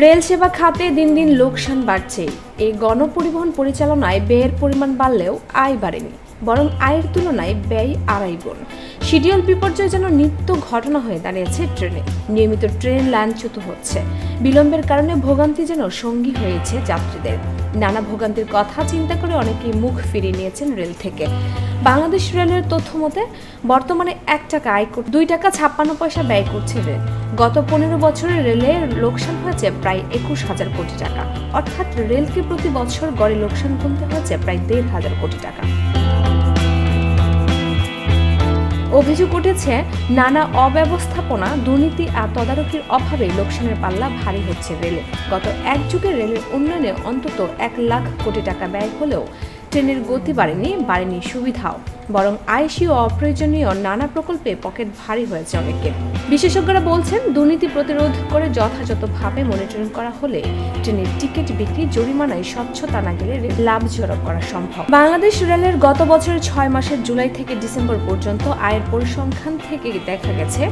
Rail সেবা খাতে দিন দিন লোকসান বাড়ছে। এই গণপরিবহন পরিচালনায় ব্যয়ের পরিমাণ বাড়লেও আয় বাড়েনি, বরং আয়ের তুলনায় ব্যয় আড়াই গুণ। শিডিউল বিপর্যয় যেন নিত্য ঘটনা হয়ে দাঁড়িয়েছে ট্রেনে। নিয়মিত ট্রেন লাইনচ্যুত হচ্ছে, বিলম্বের কারণে ভোগান্তি যেন সঙ্গী হয়েছে যাত্রীদের। নানা ভোগান্তির কথা চিন্তা করে অনেকেই মুখ ফিরিয়ে নিয়েছেন রেল থেকে। বাংলাদেশ রেলের তথ্য মতে বর্তমানে 1 টাকা আয় করে 2 টাকা 56 পয়সা ব্যয় করছে রেল। গত 15 বছরে রেলের লোকসান হয়েছে প্রায় 21,000 কোটি টাকা, অর্থাৎ রেলকে প্রতি বছর গড়ে লোকসান গুনতে হয়েছে প্রায় 1,500 কোটি টাকা। অভিযোগ উঠেছে, নানা অব্যবস্থাপনা, দুর্নীতি আর তদারকির অভাবে লোকসানের পাল্লা ভারী হচ্ছে রেলে। গত এক যুগে রেলের উন্নয়নে অন্তত 1 লাখ কোটি টাকা ব্যয় হলেও ট্রেনের গতি বাড়েনি সুবিধাও, বরং আইসি ও অপ্রয়োজনীয় নানা প্রকল্পে পকেট ভারী হয়েছে অনেকের। বিশেষজ্ঞরা বলছেন, দুর্নীতি প্রতিরোধ করে যথাযথভাবে মনিটরিং করা হলে ট্রেনের টিকিট বিক্রি, জরিমানায় স্বচ্ছতা না গেলে লাভ জড়ো করা সম্ভব। বাংলাদেশ রেলের গত বছরের 6 মাসের জুলাই থেকে ডিসেম্বর পর্যন্ত আয়ের পরিসংখ্যান থেকে দেখা গেছে,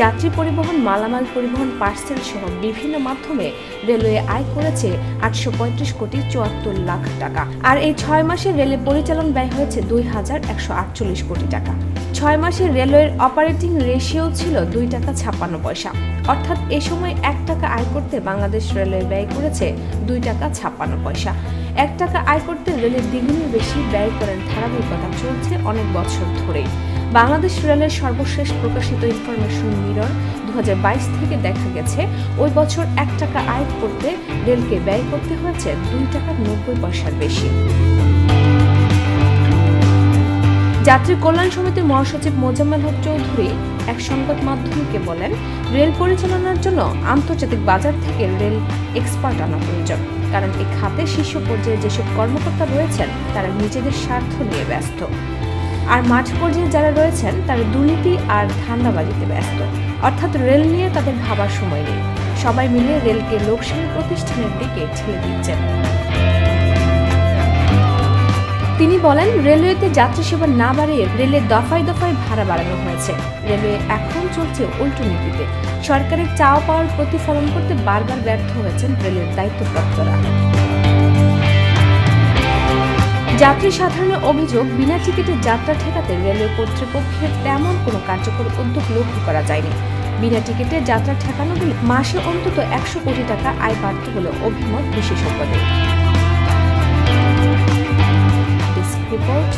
যাত্রী পরিবহন, মালামাল পরিবহন, পার্সেল সহ বিভিন্ন মাধ্যমে রেলওয়ে আয় করেছে 835 কোটি 74 লাখ টাকা। আর এই 6 মাসে রেলের পরিচালন ব্যয় হয়েছে 2,148 কোটি টাকা। 6 মাসে রেলওয়ের অপারেটিং রেশিও ছিল 2 টাকা 56 পয়সা, অর্থাৎ এ সময় 1 টাকা আয় করতে বাংলাদেশ রেলওয়ে ব্যয় করেছে 2 টাকা 56 পয়সা। 1 টাকা আয় করতে রেলের দ্বিগুণের বেশি ব্যয় করেন ধারাবাহিকতা চলছে অনেক বছর ধরেই। বাংলাদেশ রেলের সর্বশেষ প্রকাশিত ইনফরমেশন মিরর 2022 থেকে দেখা গেছে, ওই বছর 1 টাকা আয় করতে রেলকে ব্যয় করতে হয়েছে 2 টাকা 90 পয়সার বেশি। যাত্রী কল্যাণ সমিতির মহাসচিব মোজাম্মেল হক চৌধুরী এক সংবাদ মাধ্যমকে বলেন, রেল পরিচালনার জন্য আন্তর্জাতিক বাজার থেকে রেল এক্সপার্ট আনা প্রয়োজন। কারণ এই খাতে শীর্ষ পর্যায়ে যেসব কর্মকর্তা রয়েছেন তারা নিজেদের স্বার্থ নিয়ে ব্যস্ত, আর মাঠ পর্যায়ে যারা রয়েছেন তারা দুর্নীতি আর ধান্দাবাজিতে ব্যস্ত। অর্থাৎ রেল নিয়ে তাদের ভাবার সময় নেই। সবাই মিলে রেলকে লোকসানী প্রতিষ্ঠানের দিকে ঠেলে দিচ্ছেন। তিনি বলেন, রেলওয়েতে যাত্রী সেবা না বাড়িয়ে রেলের দফায় দফায় ভাড়া বাড়ানো হয়েছে। রেলওয়ে এখন চলছে উল্টো নীতিতে। সরকারের চাওয়া পাওয়ার প্রতিফলন করতে বারবার ব্যর্থ হয়েছেন রেলের দায়িত্বপ্রাপ্তরা। যাত্রী সাধারণের অভিযোগ, বিনা টিকিটে যাত্রা ঠেকাতে রেলওয়ে কর্তৃপক্ষের তেমন কোনো কার্যকর উদ্যোগ লক্ষ্য করা যায়নি। বিনা টিকিটে যাত্রা ঠেকানো গেলে মাসে অন্তত 100 কোটি টাকা আয় বাড়ত বলে অভিমত বিশেষজ্ঞদের। রিপোর্ট